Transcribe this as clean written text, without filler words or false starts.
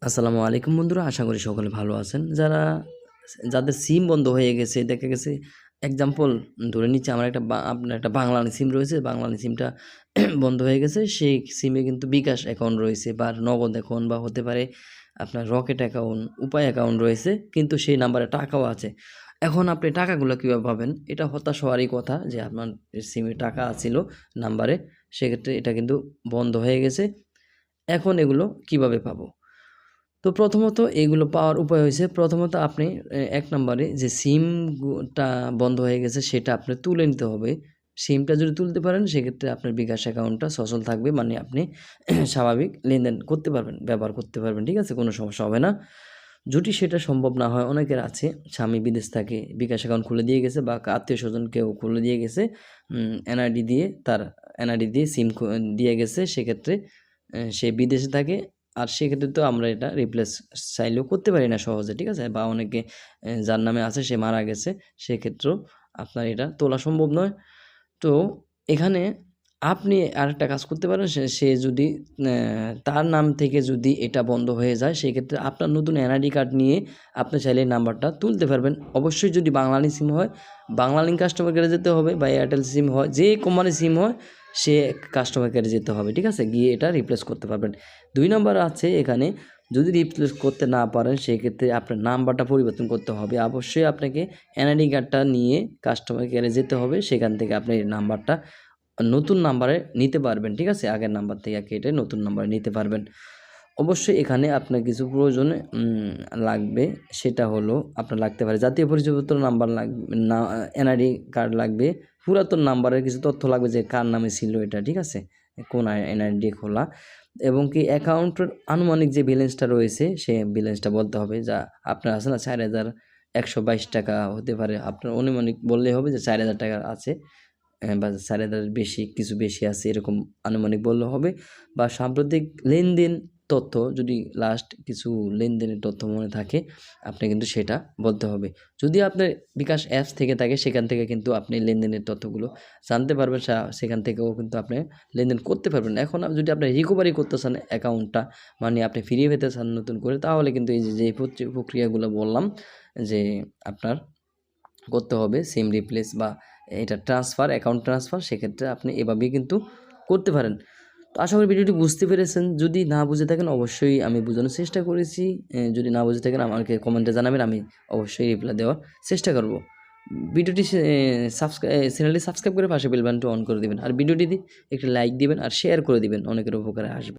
আসসালামু আলাইকুম বন্ধুরা, আশা করি সকলে ভালো আছেন। যাদের সিম বন্ধ হয়ে গেছে, দেখা গেছে এক্সাম্পল ধরে নিচ্ছি আমার আপনার একটা বাংলালিংক সিম রয়েছে, বাংলালিংক সিমটা বন্ধ হয়ে গেছে। সেই সিমে কিন্তু বিকাশ অ্যাকাউন্ট রয়েছে বা নগদ অ্যাকাউন্ট বা হতে পারে আপনার রকেট অ্যাকাউন্ট, উপায় অ্যাকাউন্ট রয়েছে, কিন্তু সেই নাম্বারে টাকাও আছে। এখন আপনি টাকাগুলো কীভাবে পাবেন? এটা হতাশ হওয়ারই কথা যে আপনার সিমে টাকা ছিল নাম্বারে, সেক্ষেত্রে এটা কিন্তু বন্ধ হয়ে গেছে। এখন এগুলো কিভাবে পাবো? তো প্রথমত এগুলো পাওয়ার উপায় হইছে, প্রথমত আপনি ১ নাম্বারে যে সিমটা বন্ধ হয়ে গেছে সেটা আপনি তুলে নিতে হবে। সিমটা যদি তুলতে পারেন সেক্ষেত্রে আপনার বিকাশ অ্যাকাউন্টটা সচল থাকবে। মানে আপনি স্বাভাবিক লেনদেন করতে পারবেন, ব্যবহার করতে পারবেন। ঠিক আছে? কোনো সমস্যা হবে না। যদি সেটা সম্ভব না হয়, অনেকের আছে স্বামী বিদেশ থাকে, বিকাশ অ্যাকাউন্ট খুলে দিয়ে গেছে বা আত্মীয়স্বজন কেউ খুলে দিয়ে গেছে, এনআইডি দিয়ে তার এনআইডি দিয়ে সিম দিয়ে গেছে, সেক্ষেত্রে সে বিদেশে থাকে। আর সেক্ষেত্রে তো আমরা এটা রিপ্লেস চাইলেও করতে পারি না সহজে, ঠিক আছে? বা অনেকে যার নামে আছে সে মারা গেছে, সেক্ষেত্রেও আপনার এটা তোলা সম্ভব নয়। তো এখানে আপনি আরেকটা কাজ করতে পারেন, সে যদি তার নাম থেকে যদি এটা বন্ধ হয়ে যায়, সেক্ষেত্রে আপনার নতুন এনআইডি কার্ড নিয়ে আপনি চাইলে এই নাম্বারটা তুলতে পারবেন। অবশ্যই যদি বাংলালিংক সিম হয়, বাংলালিংক কাস্টমার কেয়ারে যেতে হবে, বা এয়ারটেল সিম হয়, যে কোম্পানির সিম হয় সে কাস্টমার কেয়ারে যেতে হবে, ঠিক আছে? গিয়ে এটা রিপ্লেস করতে পারবেন। ২ নাম্বার আছে এখানে, যদি রিপ্লেস করতে না পারেন সেক্ষেত্রে আপনার নাম্বারটা পরিবর্তন করতে হবে। অবশ্যই আপনাকে এনআইডি কার্ডটা নিয়ে কাস্টমার কেয়ারে যেতে হবে, সেখান থেকে আপনি এই নাম্বারটা নতুন নাম্বারে নিতে পারবেন, ঠিক আছে? আগের নাম্বার থেকে কেটে নতুন নাম্বারে নিতে পারবেন। অবশ্যই এখানে আপনার কিছু প্রয়োজন লাগবে, সেটা হলো আপনার লাগতে পারে জাতীয় পরিচয়পত্র নাম্বার না, এনআইডি কার্ড লাগবে, পুরাতন নাম্বারের কিছু তথ্য লাগবে যে কার নামে ছিল এটা, ঠিক আছে? কোন এনআইডি খোলা, এবং কি অ্যাকাউন্টের আনুমানিক যে ব্যালেন্সটা রয়েছে সে ব্যালেন্সটা বলতে হবে। যা আপনার আছে না ৪,১২২ টাকা হতে পারে, আপনার অনুমানিক বললেই হবে যে ৪,০০০ টাকা আছে, বা ৪,০০০ বেশি, কিছু বেশি আছে, এরকম আনুমানিক বললে হবে। বা সাম্প্রতিক লেনদেন তথ্য, যদি লাস্ট কিছু লেনদেনের তথ্য মনে থাকে, আপনি কিন্তু সেটা বলতে হবে। যদি আপনার বিকাশ অ্যাপস থেকে থাকে, সেখান থেকে কিন্তু আপনি লেনদেনের তথ্যগুলো জানতে পারবেন, সেখান থেকেও কিন্তু আপনি লেনদেন করতে পারবেন। এখন যদি আপনি রিকভারি করতে চান অ্যাকাউন্টটা, মানে আপনি ফিরিয়ে পেতে চান নতুন করে, তাহলে কিন্তু এই যে প্রক্রিয়াগুলো বললাম যে আপনার করতে হবে, সিম রিপ্লেস বা এটা ট্রান্সফার, অ্যাকাউন্ট ট্রান্সফার, সেক্ষেত্রে আপনি এভাবেই কিন্তু করতে পারেন। তো আশা করি ভিডিওটি বুঝতে পেরেছেন। যদি না বুঝে থাকেন অবশ্যই আমি বোঝানোর চেষ্টা করেছি। যদি না বুঝে থাকেন আমাকে কমেন্টে জানাবেন, আমি অবশ্যই রিপ্লাই দেওয়ার চেষ্টা করব। ভিডিওটি চ্যানেলটি সাবস্ক্রাইব করে পাশে বেল বাটনটি অন করে দিবেন। আর ভিডিওটিতে একটি লাইক দিবেন আর শেয়ার করে দিবেন, অনেকের উপকারে আসবে।